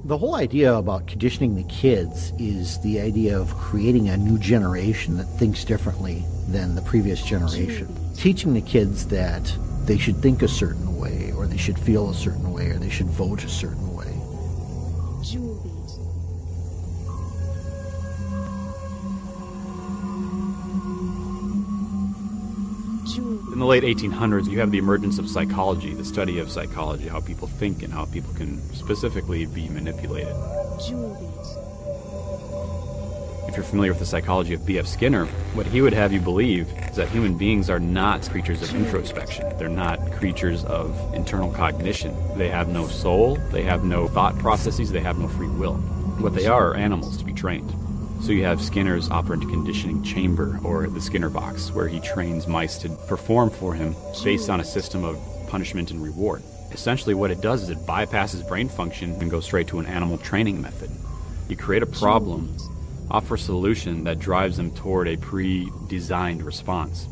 The whole idea about conditioning the kids is the idea of creating a new generation that thinks differently than the previous generation. Teaching the kids that they should think a certain way, or they should feel a certain way, or they should vote a certain way. In the late 1800s, you have the emergence of psychology, the study of psychology, how people think and how people can specifically be manipulated. If you're familiar with the psychology of B.F. Skinner, what he would have you believe is that human beings are not creatures of introspection. They're not creatures of internal cognition. They have no soul, they have no thought processes, they have no free will. What they are animals to be trained. So you have Skinner's operant conditioning chamber, or the Skinner box, where he trains mice to perform for him based on a system of punishment and reward. Essentially what it does is it bypasses brain function and goes straight to an animal training method. You create a problem, offer a solution that drives them toward a pre-designed response.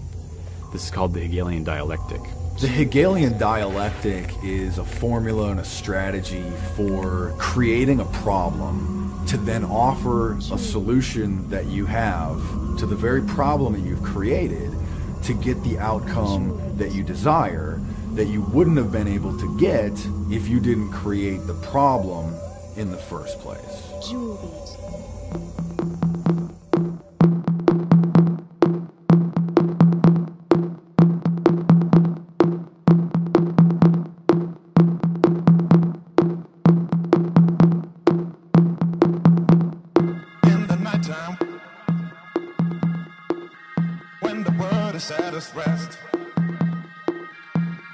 This is called the Hegelian dialectic. The Hegelian dialectic is a formula and a strategy for creating a problem to then offer a solution that you have to the very problem that you've created to get the outcome that you desire, that you wouldn't have been able to get if you didn't create the problem in the first place. At us rest,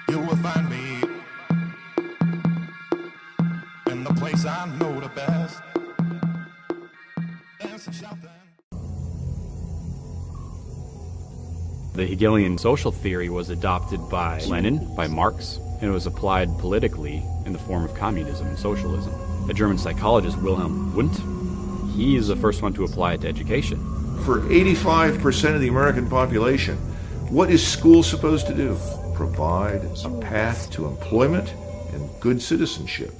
you will find me in the place I know the best. Dance and shout then. The Hegelian social theory was adopted by Lenin, by Marx, and it was applied politically in the form of communism and socialism. The German psychologist Wilhelm Wundt, he is the first one to apply it to education. For 85% of the American population, what is school supposed to do? Provide a path to employment and good citizenship.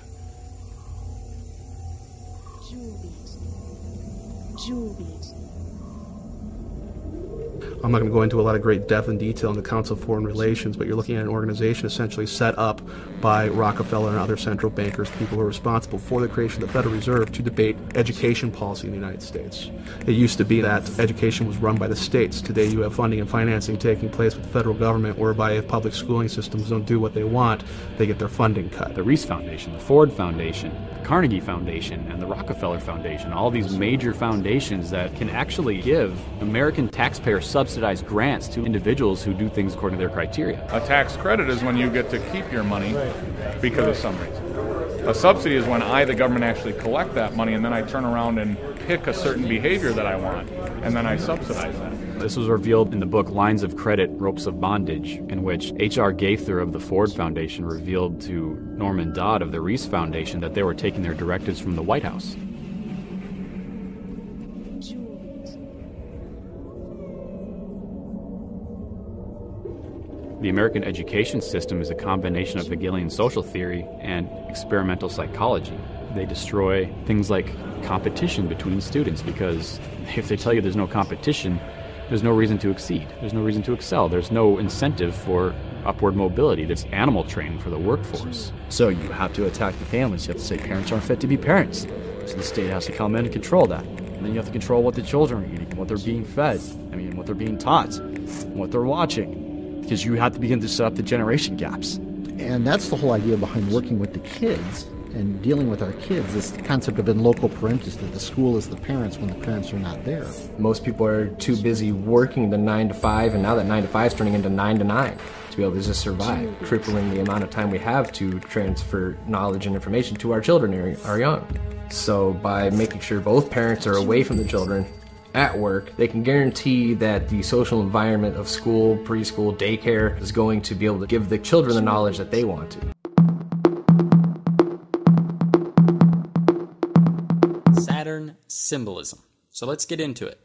I'm not going to go into a lot of great depth and detail in the Council of Foreign Relations, but you're looking at an organization essentially set up by Rockefeller and other central bankers, people who are responsible for the creation of the Federal Reserve, to debate education policy in the United States. It used to be that education was run by the states. Today you have funding and financing taking place with the federal government, whereby if public schooling systems don't do what they want, they get their funding cut. The Reese Foundation, the Ford Foundation, the Carnegie Foundation, and the Rockefeller Foundation, all these major foundations that can actually give American taxpayer subsidized grants to individuals who do things according to their criteria. A tax credit is when you get to keep your money because of some reason. A subsidy is when I, the government, actually collect that money, and then I turn around and pick a certain behavior that I want, and then I subsidize that. This was revealed in the book Lines of Credit, Ropes of Bondage, in which H.R. Gaither of the Ford Foundation revealed to Norman Dodd of the Reese Foundation that they were taking their directives from the White House. The American education system is a combination of Hegelian social theory and experimental psychology. They destroy things like competition between students, because if they tell you there's no competition, there's no reason to exceed. There's no reason to excel. There's no incentive for upward mobility. That's animal training for the workforce. So you have to attack the families. You have to say parents aren't fit to be parents. So the state has to come in and control that. And then you have to control what the children are eating, what they're being fed, what they're being taught, what they're watching. Because you have to begin to set up the generation gaps. And that's the whole idea behind working with the kids and dealing with our kids, this concept of in loco parentis, that the school is the parents when the parents are not there. Most people are too busy working the 9 to 5, and now that 9 to 5 is turning into 9 to 9 to be able to just survive, crippling the amount of time we have to transfer knowledge and information to our children, our young. So by making sure both parents are away from the children at work, they can guarantee that the social environment of school, preschool, daycare is going to be able to give the children the knowledge that they want to. Saturn Symbolism. So let's get into it.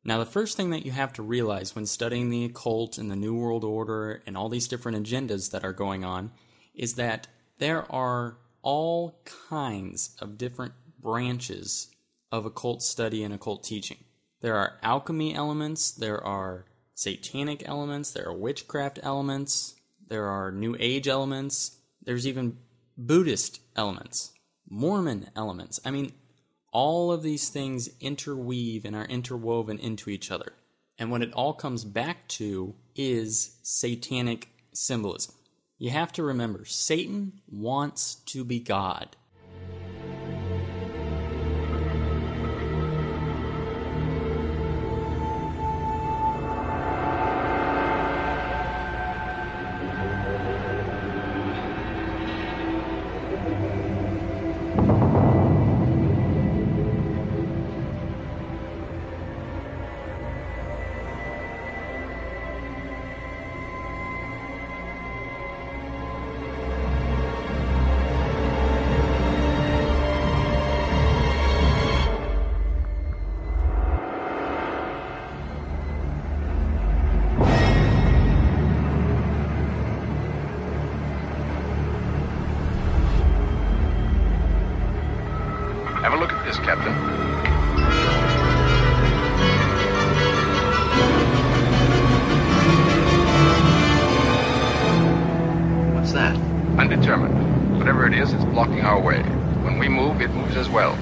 Now, the first thing that you have to realize when studying the occult and the New World Order and all these different agendas that are going on is that there are all kinds of different branches of occult study and occult teaching. There are alchemy elements, there are satanic elements, there are witchcraft elements, there are New Age elements, there's even Buddhist elements, Mormon elements. I mean, all of these things interweave and are interwoven into each other. And what it all comes back to is satanic symbolism. You have to remember, Satan wants to be God. Have a look at this, Captain. What's that? Undetermined. Whatever it is, it's blocking our way. When we move, it moves as well.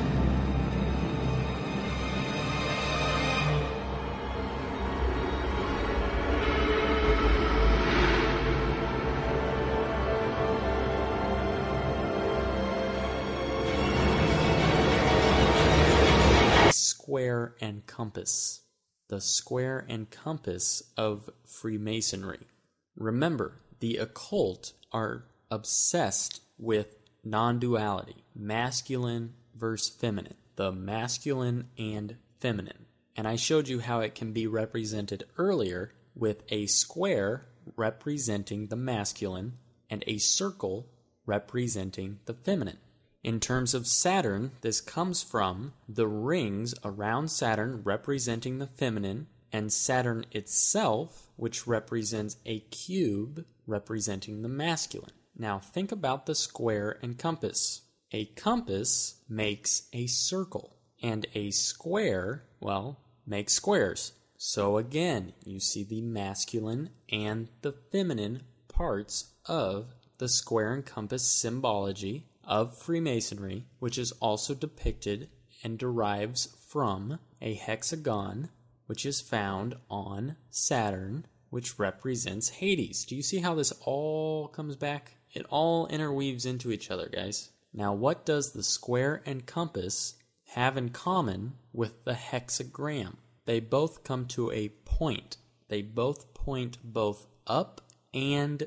Square and compass. The square and compass of Freemasonry. Remember, the occult are obsessed with non-duality, masculine versus feminine, the masculine and feminine. And I showed you how it can be represented earlier with a square representing the masculine and a circle representing the feminine. In terms of Saturn, this comes from the rings around Saturn representing the feminine, and Saturn itself, which represents a cube representing the masculine. Now think about the square and compass. A compass makes a circle, and a square, well, makes squares. So again, you see the masculine and the feminine parts of the square and compass symbology of Freemasonry, which is also depicted and derives from a hexagon, which is found on Saturn, which represents Hades. Do you see how this all comes back? It all interweaves into each other, guys. Now, what does the square and compass have in common with the hexagram? They both come to a point. They both point both up and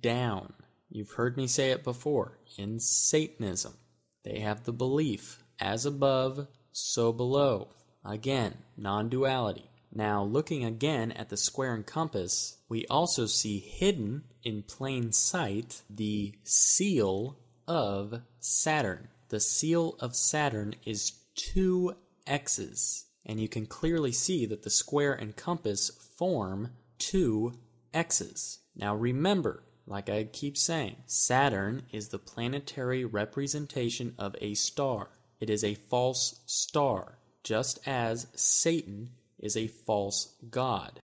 down. You've heard me say it before. In Satanism, they have the belief, as above, so below. Again, non-duality. Now, looking again at the square and compass, we also see hidden in plain sight the seal of Saturn. The seal of Saturn is 2 X's, and you can clearly see that the square and compass form 2 X's. Now remember, like I keep saying, Saturn is the planetary representation of a star. It is a false star, just as Satan is a false god.